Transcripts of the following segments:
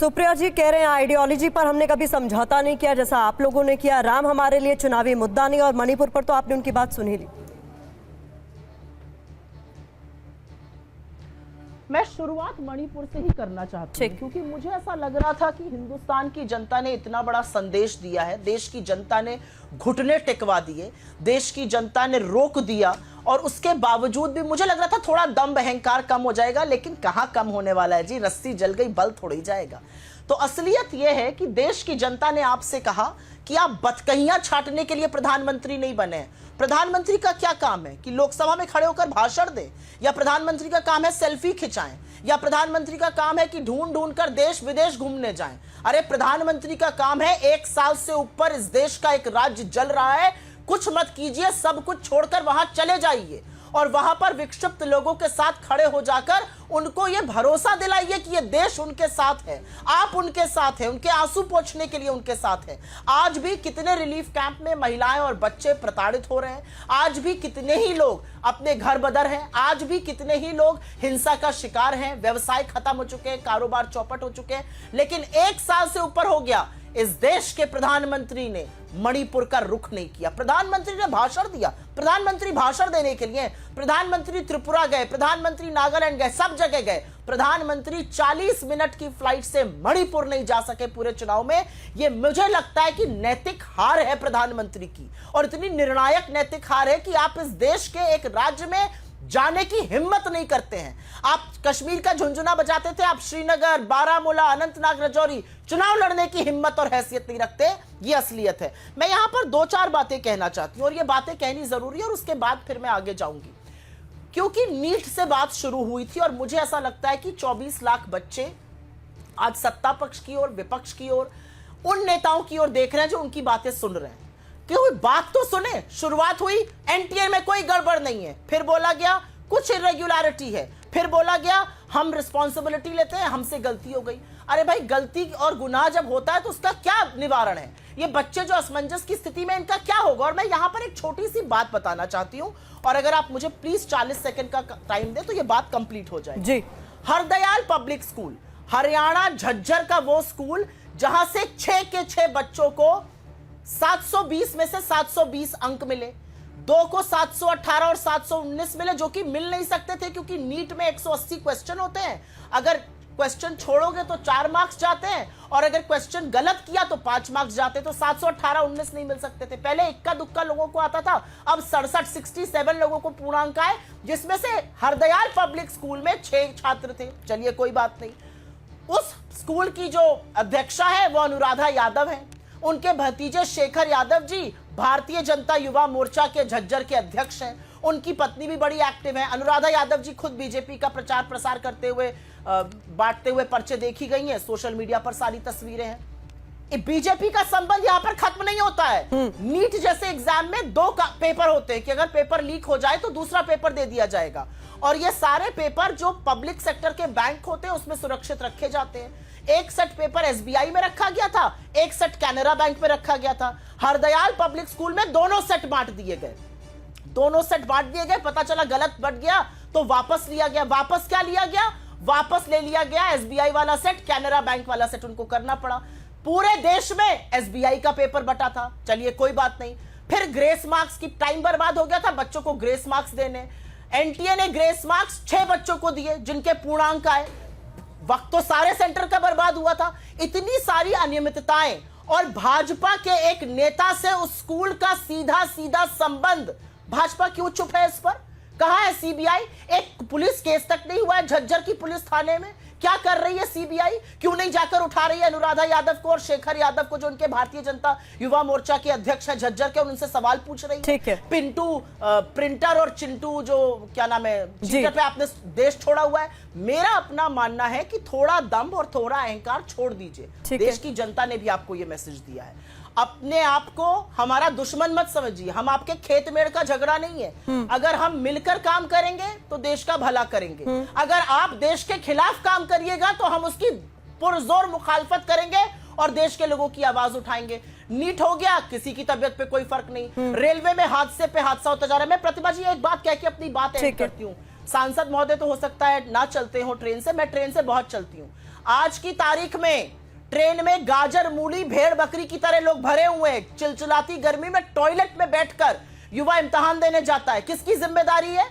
सुप्रिया जी कह रहे हैं आइडियोलॉजी पर हमने कभी समझौता नहीं किया जैसा आप लोगों ने किया। राम हमारे लिए चुनावी मुद्दा नहीं, और मणिपुर पर तो आपने उनकी बात सुन ही ली। मैं शुरुआत मणिपुर से ही करना चाहती हूँ, क्योंकि मुझे ऐसा लग रहा था कि हिंदुस्तान की जनता ने इतना बड़ा संदेश दिया है, देश की जनता ने घुटने टिकवा दिए, देश की जनता ने रोक दिया, और उसके बावजूद भी मुझे लग रहा था थोड़ा दम अहंकार कम हो जाएगा, लेकिन कहाँ कम होने वाला है जी, रस्सी जल गई बल थोड़ा ही जाएगा। तो असलियत यह है कि देश की जनता ने आपसे कहा कि आप बतकहियां छाटने के लिए प्रधानमंत्री नहीं बने। प्रधानमंत्री का क्या काम है कि लोकसभा में खड़े होकर भाषण दें, या प्रधानमंत्री का काम है सेल्फी खिंचाएं, या प्रधानमंत्री का काम है कि ढूंढ ढूंढ कर देश विदेश घूमने जाएं। अरे प्रधानमंत्री का काम है, 1 साल से ऊपर इस देश का एक राज्य जल रहा है, कुछ मत कीजिए, सब कुछ छोड़कर वहां चले जाइए और वहां पर विक्षिप्त लोगों के साथ खड़े हो जाकर उनको ये भरोसा दिलाइए कि ये देश उनके साथ है, आप उनके साथ हैं, उनके आंसू पोंछने के लिए उनके साथ हैं। आज भी कितने रिलीफ कैंप में महिलाएं और बच्चे प्रताड़ित हो रहे हैं, आज भी कितने ही लोग अपने घर बदर हैं, आज भी कितने ही लोग हिंसा का शिकार हैं, व्यवसाय खत्म हो चुके हैं, कारोबार चौपट हो चुके हैं। लेकिन 1 साल से ऊपर हो गया, इस देश के प्रधानमंत्री ने मणिपुर का रुख नहीं किया। प्रधानमंत्री ने भाषण दिया, प्रधानमंत्री भाषण देने के लिए, प्रधानमंत्री त्रिपुरा गए, प्रधानमंत्री नागालैंड गए, सब जगह गए। प्रधानमंत्री 40 मिनट की फ्लाइट से मणिपुर नहीं जा सके पूरे चुनाव में। यह मुझे लगता है कि नैतिक हार है प्रधानमंत्री की, और इतनी निर्णायक नैतिक हार है कि आप इस देश के एक राज्य में जाने की हिम्मत नहीं करते हैं। आप कश्मीर का झुंझुना बजाते थे, आप श्रीनगर, बारामूला, अनंतनाग, राजौरी चुनाव लड़ने की हिम्मत और हैसियत नहीं रखते। ये असलियत है। मैं यहां पर 2-4 बातें कहना चाहती हूं, और ये बातें कहनी जरूरी है, और उसके बाद फिर मैं आगे जाऊंगी। क्योंकि नीट से बात शुरू हुई थी, और मुझे ऐसा लगता है कि 24 लाख बच्चे आज सत्ता पक्ष की ओर, विपक्ष की ओर, उन नेताओं की ओर देख रहे हैं जो उनकी बातें सुन रहे हैं। कोई बात तो सुने। शुरुआत हुई एनटीए में कोई गड़बड़ नहीं है, फिर बोला गया कुछ इरेगुलरिटी है, फिर बोला गया हम रिस्पॉन्सिबिलिटी लेते हैं, हमसे गलती हो गई। अरे भाई, गलती और गुनाह जब होता है तो उसका क्या निवारण है? ये बच्चे जो असमंजस की स्थिति में, इनका क्या होगा? और मैं यहां पर एक छोटी सी बात बताना चाहती हूं, और अगर आप मुझे प्लीज 40 सेकंड का टाइम दे तो ये बात कंप्लीट हो जाएगी जी। हरदयाल पब्लिक स्कूल, हरियाणा झज्जर का वो स्कूल जहां से 6 के 6 बच्चों को 720 में से 720 अंक मिले, 2 को 718 और 719 मिले, जो कि मिल नहीं सकते थे क्योंकि नीट में 180 क्वेश्चन होते हैं। अगर क्वेश्चन छोड़ोगे तो 4 मार्क्स जाते हैं, और अगर क्वेश्चन गलत किया तो 5 मार्क्स जाते, तो 718 19 नहीं मिल सकते थे। पहले इक्का दुक्का लोगों को आता था, अब 67 लोगों को पूर्णांक आए, जिसमें से हरदयाल पब्लिक स्कूल में 6 छात्र थे। चलिए कोई बात नहीं। उस स्कूल की जो अध्यक्षा है वो अनुराधा यादव है, उनके भतीजे शेखर यादव जी भारतीय जनता युवा मोर्चा के झज्जर के अध्यक्ष हैं, उनकी पत्नी भी बड़ी एक्टिव है। अनुराधा यादव जी खुद बीजेपी का प्रचार प्रसार करते हुए, बांटते हुए पर्चे देखी गई हैं, सोशल मीडिया पर सारी तस्वीरें हैं। बीजेपी का संबंध यहां पर खत्म नहीं होता है। नीट जैसे एग्जाम में 2 पेपर होते हैं कि अगर पेपर लीक हो जाए तो दूसरा पेपर दे दिया जाएगा, और ये सारे पेपर जो पब्लिक सेक्टर के बैंक होते हैं उसमें सुरक्षित रखे जाते हैं। एक सेट पेपर एसबीआई में रखा गया था, एक सेट कैनरा बैंक में रखा गया था। हरदयाल पब्लिक स्कूल में दोनों सेट बांट दिए गए, दोनों सेट बांट दिए गए। पता चला गलत बट गया तो वापस लिया गया। वापस क्या लिया गया? वापस ले लिया गया एसबीआई वाला सेट, कैनरा बैंक वाला सेट उनको करना पड़ा। पूरे देश में एसबीआई का पेपर बटा था, चलिए कोई बात नहीं। फिर ग्रेस मार्क्स की टाइम बर्बाद हो गया था, बच्चों को ग्रेस मार्क्स देने। एनटीए ने ग्रेस मार्क्स 6 बच्चों को दिए जिनके पूर्णांक आए। वक्त तो सारे सेंटर का बर्बाद हुआ था। इतनी सारी अनियमितताएं, और भाजपा के एक नेता से उस स्कूल का सीधा सीधा संबंध। भाजपा क्यों चुप है इस पर? कहां है सीबीआई? एक पुलिस केस तक नहीं हुआ है झज्जर की पुलिस थाने में। क्या कर रही है सीबीआई? क्यों नहीं जाकर उठा रही है अनुराधा यादव को और शेखर यादव को, जो उनके भारतीय जनता युवा मोर्चा के अध्यक्ष है झज्जर के, उनसे सवाल पूछ रही है? ठीक है। पिंटू प्रिंटर और चिंटू जो क्या नाम है, चीटर पे आपने देश छोड़ा हुआ है। मेरा अपना मानना है कि थोड़ा दम और थोड़ा अहंकार छोड़ दीजिए। देश की जनता ने भी आपको यह मैसेज दिया है। अपने आप को हमारा दुश्मन मत समझिए, हम आपके खेत मेड़ का झगड़ा नहीं है। अगर हम मिलकर काम करेंगे तो देश का भला करेंगे। अगर आप देश के खिलाफ काम करिएगा तो हम उसकी पुरजोर मुखालफत करेंगे और देश के लोगों की आवाज उठाएंगे। नीट हो गया, किसी की तबियत पे कोई फर्क नहीं। रेलवे में हादसे पे हादसा होता जा रहा है। मैं प्रतिभा जी एक बात कह के अपनी बात एंड करती हूँ। सांसद महोदय तो हो सकता है ना चलते हो ट्रेन से, मैं ट्रेन से बहुत चलती हूँ। आज की तारीख में ट्रेन में गाजर, मूली, भेड़ बकरी की तरह लोग भरे हुए हैं। चिलचिलाती गर्मी में टॉयलेट में बैठकर युवा इम्तिहान देने जाता है। किसकी जिम्मेदारी है?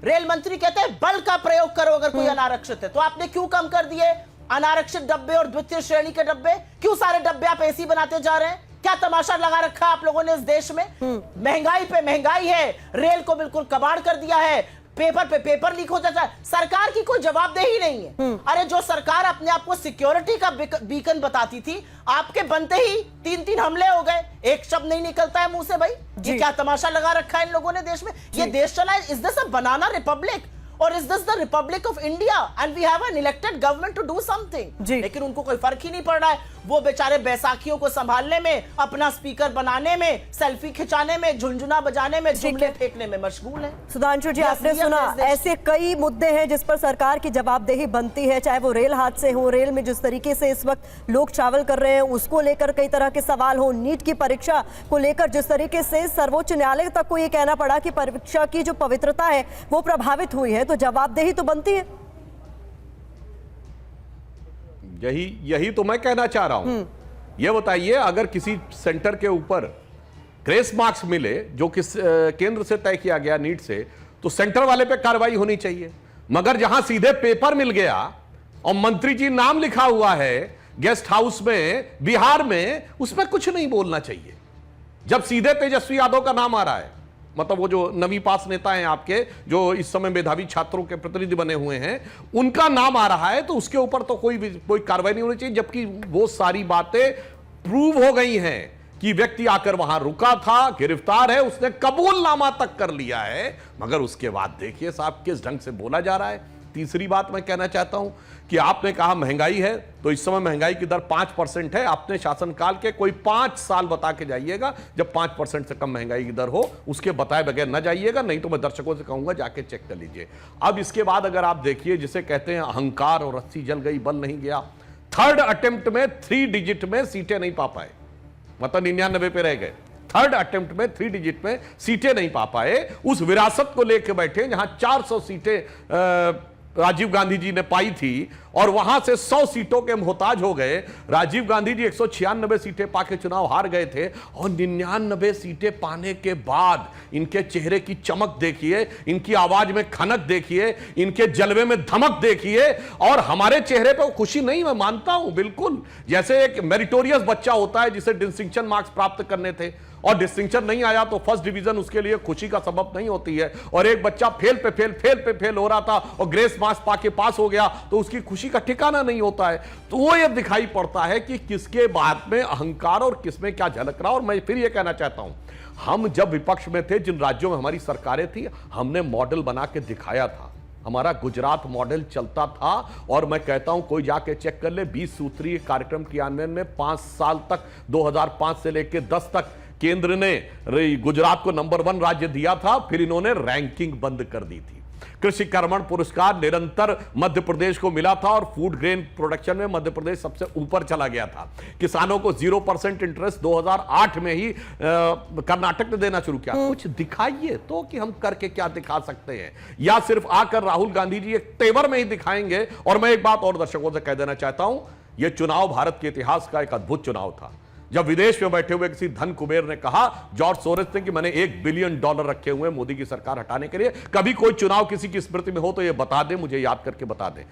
रेल मंत्री कहते हैं बल का प्रयोग करो अगर कोई अनारक्षित है। तो आपने क्यों कम कर दिए अनारक्षित डब्बे और द्वितीय श्रेणी के डब्बे? क्यों सारे डब्बे आप एसी बनाते जा रहे हैं? क्या तमाशा लगा रखा आप लोगों ने इस देश में? महंगाई पे महंगाई है, रेल को बिल्कुल कबाड़ कर दिया है, पेपर पे पेपर लीक हो जाता है। सरकार की कोई जवाबदेही नहीं है। अरे जो सरकार अपने आप को सिक्योरिटी का बीकन बताती थी, आपके बनते ही 3-3 हमले हो गए। एक शब्द नहीं निकलता है मुंह से। भाई ये क्या तमाशा लगा रखा है इन लोगों ने देश में? ये देश चला है। Is this a banana republic और is this the republic of India and we have an elected government to do something? लेकिन उनको कोई फर्क ही नहीं पड़ रहा है। वो बेचारे बैसाखियों को संभालने में, अपना स्पीकर बनाने में, सेल्फी खिंचाने में, झुनझुना बजाने में, जुमले फेंकने में मशगूल है। सुधांशु जी, आपने सुना ऐसे कई मुद्दे हैं जिस पर सरकार की जवाबदेही बनती है, चाहे वो रेल हादसे हो, रेल में जिस तरीके से इस वक्त लोग ट्रैवल कर रहे हैं उसको लेकर कई तरह के सवाल हो, नीट की परीक्षा को लेकर जिस तरीके से सर्वोच्च न्यायालय तक को ये कहना पड़ा कि परीक्षा की जो पवित्रता है वो प्रभावित हुई है, तो जवाबदेही तो बनती है। यही तो मैं कहना चाह रहा हूं। यह बताइए, अगर किसी सेंटर के ऊपर ग्रेस मार्क्स मिले जो किस केंद्र से तय किया गया नीट से, तो सेंटर वाले पे कार्रवाई होनी चाहिए। मगर जहां सीधे पेपर मिल गया और मंत्री जी नाम लिखा हुआ है गेस्ट हाउस में बिहार में, उसमें कुछ नहीं बोलना चाहिए। जब सीधे तेजस्वी यादव का नाम आ रहा है, मतलब वो जो नवी पास नेता हैं आपके, जो इस समय मेधावी छात्रों के प्रतिनिधि बने हुए हैं, उनका नाम आ रहा है, तो उसके ऊपर तो कोई कार्रवाई नहीं होनी चाहिए। जबकि वो सारी बातें प्रूव हो गई हैं कि व्यक्ति आकर वहां रुका था, गिरफ्तार है, उसने कबूलनामा तक कर लिया है। मगर उसके बाद देखिए साहब किस ढंग से बोला जा रहा है। तीसरी बात मैं कहना चाहता हूं कि आपने कहा महंगाई है, तो इस समय महंगाई की दर 5% है। आपने शासनकाल के कोई 5 साल बता के जाइएगा जब 5% से कम महंगाई की दर हो, उसके बताए बगैर न जाइएगा, नहीं तो मैं दर्शकों से कहूंगा जाके चेक कर लीजिए। अब इसके बाद अगर आप देखिए, जिसे कहते हैं अहंकार और रस्सी जल गई बल नहीं गया, 3rd अटेम्प्ट में 3 डिजिट में सीटें नहीं पा पाए, मतलब 99 पे रह गए। 3rd अटेम्प्ट में 3 डिजिट में सीटें नहीं पा पाए। उस विरासत को लेकर बैठे जहां 400 सीटें राजीव गांधी जी ने पाई थी और वहां से 100 सीटों के मोहताज हो गए। राजीव गांधी जी 196 सीटें पाके चुनाव हार गए थे और 99 सीटें पाने के बाद इनके चेहरे की चमक देखिए, इनकी आवाज में खनक देखिए, इनके जलवे में धमक देखिए। और हमारे चेहरे पे खुशी नहीं, मैं मानता हूं बिल्कुल, जैसे एक मेरिटोरियस बच्चा होता है जिसे डिस्टिंक्शन मार्क्स प्राप्त करने थे और डिस्टिंक्शन नहीं आया तो फर्स्ट डिवीजन उसके लिए खुशी का सबब नहीं होती है। और एक बच्चा फेल पे फेल हो रहा था और ग्रेस मार्क्स पाके पास हो गया तो उसकी खुशी का ठिकाना नहीं होता है। तो वो ये दिखाई पड़ता है कि किसके बात में अहंकार और किसमें क्या झलक रहा। और मैं फिर ये कहना चाहता हूं, हम जब विपक्ष में थे, जिन राज्यों में हमारी सरकारें थी, हमने मॉडल बना के दिखाया था। हमारा गुजरात मॉडल चलता था और मैं कहता हूं कोई जाके चेक कर ले, 20 सूत्रीय कार्यक्रम क्रियान्वयन में 5 साल तक, 2005 से लेकर 10 तक केंद्र ने गुजरात को नंबर 1 राज्य दिया था। फिर इन्होंने रैंकिंग बंद कर दी थी। कृषि कर्मण पुरस्कार निरंतर मध्य प्रदेश को मिला था और फूड ग्रेन प्रोडक्शन में मध्य प्रदेश सबसे ऊपर चला गया था। किसानों को 0% इंटरेस्ट 2008 में ही कर्नाटक ने देना शुरू किया। कुछ दिखाइए तो कि हम करके क्या दिखा सकते हैं, या सिर्फ आकर राहुल गांधी जी एक तेवर में ही दिखाएंगे। और मैं एक बात और दर्शकों से कह देना चाहता हूं, यह चुनाव भारत के इतिहास का एक अद्भुत चुनाव था। जब विदेश में बैठे हुए किसी धन कुबेर ने कहा जॉर्ज सोरोस ने कि मैंने $1 बिलियन रखे हुए मोदी की सरकार हटाने के लिए, कभी कोई चुनाव किसी की स्मृति में हो तो ये बता दे, मुझे याद करके बता दे।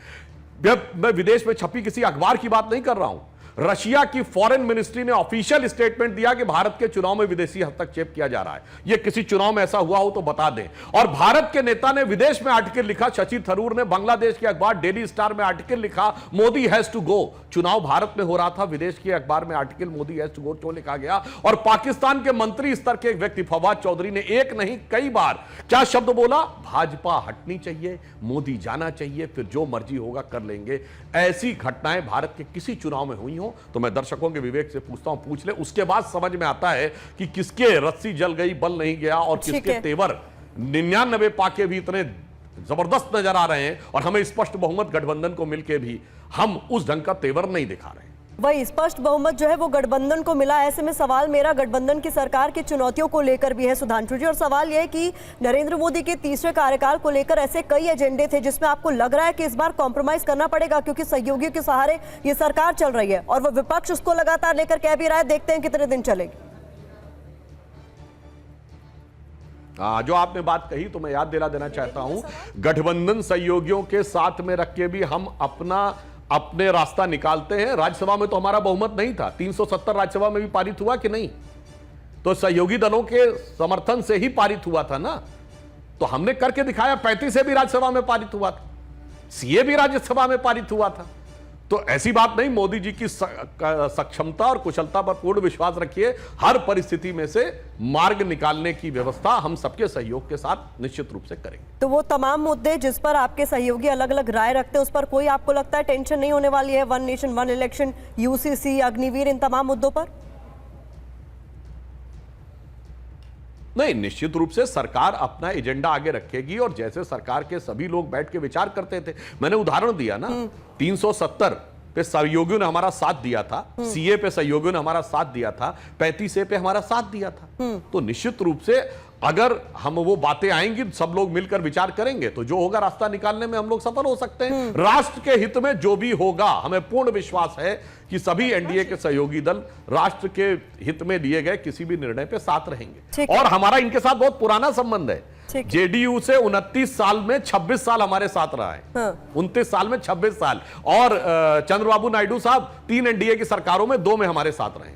मैं विदेश में छपी किसी अखबार की बात नहीं कर रहा हूं। रशिया की फॉरेन मिनिस्ट्री ने ऑफिशियल स्टेटमेंट दिया कि भारत के चुनाव में विदेशी हस्तक्षेप किया जा रहा है। यह किसी चुनाव में ऐसा हुआ हो तो बता दें। और भारत के नेता ने विदेश में आर्टिकल लिखा, शशि थरूर ने बांग्लादेश के अखबार डेली स्टार में आर्टिकल लिखा, मोदी हैज टू गो। चुनाव भारत में हो रहा था, विदेश के अखबार में article Modi has to go क्यों लिखा गया? और पाकिस्तान के मंत्री स्तर के एक व्यक्ति फवाद चौधरी ने एक नहीं कई बार क्या शब्द बोला? भाजपा हटनी चाहिए, मोदी जाना चाहिए, फिर जो मर्जी होगा कर लेंगे। ऐसी घटनाएं भारत के किसी चुनाव में हुई हो तो मैं दर्शकों के विवेक से पूछता हूं, पूछ ले, उसके बाद समझ में आता है कि किसके रस्सी जल गई बल नहीं गया और किसके तेवर 99 पाके भी इतने जबरदस्त नजर आ रहे हैं और हमें स्पष्ट बहुमत गठबंधन को मिलकर भी हम उस ढंग का तेवर नहीं दिखा रहे हैं। वही स्पष्ट बहुमत जो है वो गठबंधन को मिला। ऐसे में सवाल मेरा गठबंधन की सरकार की चुनौतियों को लेकर भी है सुधांशु जी, और सवाल यह है कि नरेंद्र मोदी के तीसरे कार्यकाल को लेकर ऐसे कई एजेंडे थे जिसमें आपको लग रहा है कि इस बार कॉम्प्रोमाइज करना पड़ेगा, क्योंकि सहयोगियों के सहारे ये सरकार चल रही है और वो विपक्ष उसको लगातार लेकर कह भी रहा है। देखते हैं कितने दिन चलेगी। जो आपने बात कही तो मैं याद दिला देना चाहता हूं, गठबंधन सहयोगियों के साथ में रख के भी हम अपने रास्ता निकालते हैं। राज्यसभा में तो हमारा बहुमत नहीं था, 370 राज्यसभा में भी पारित हुआ कि नहीं? तो सहयोगी दलों के समर्थन से ही पारित हुआ था ना। तो हमने करके दिखाया, 35 से भी राज्यसभा में पारित हुआ था, सीए भी राज्यसभा में पारित हुआ था। तो ऐसी बात नहीं, मोदी जी की सक्षमता और कुशलता पर पूर्ण विश्वास रखिए। हर परिस्थिति में से मार्ग निकालने की व्यवस्था हम सबके सहयोग के साथ निश्चित रूप से करेंगे। तो वो तमाम मुद्दे जिस पर आपके सहयोगी अलग अलग राय रखते हैं, उस पर कोई आपको लगता है टेंशन नहीं होने वाली है? One nation one election, UCC, Agniveer, इन तमाम मुद्दों पर? नहीं, निश्चित रूप से सरकार अपना एजेंडा आगे रखेगी और जैसे सरकार के सभी लोग बैठ के विचार करते थे, मैंने उदाहरण दिया ना, 370 पे सहयोगियों ने हमारा साथ दिया था, सीए पे सहयोगियों ने हमारा साथ दिया था, 35 पे हमारा साथ दिया था। तो निश्चित रूप से अगर हम वो बातें आएंगी, सब लोग मिलकर विचार करेंगे तो जो होगा रास्ता निकालने में हम लोग सफल हो सकते हैं। राष्ट्र के हित में जो भी होगा, हमें पूर्ण विश्वास है कि सभी एनडीए के सहयोगी दल राष्ट्र के हित में लिए गए किसी भी निर्णय पे साथ रहेंगे। और हमारा इनके साथ बहुत पुराना संबंध है। जेडीयू से 29 साल में 26 साल हमारे साथ रहा है, 29 साल में 26 साल, और चंद्रबाबू नायडू साहब 3 एनडीए की सरकारों में 2 में हमारे साथ रहे।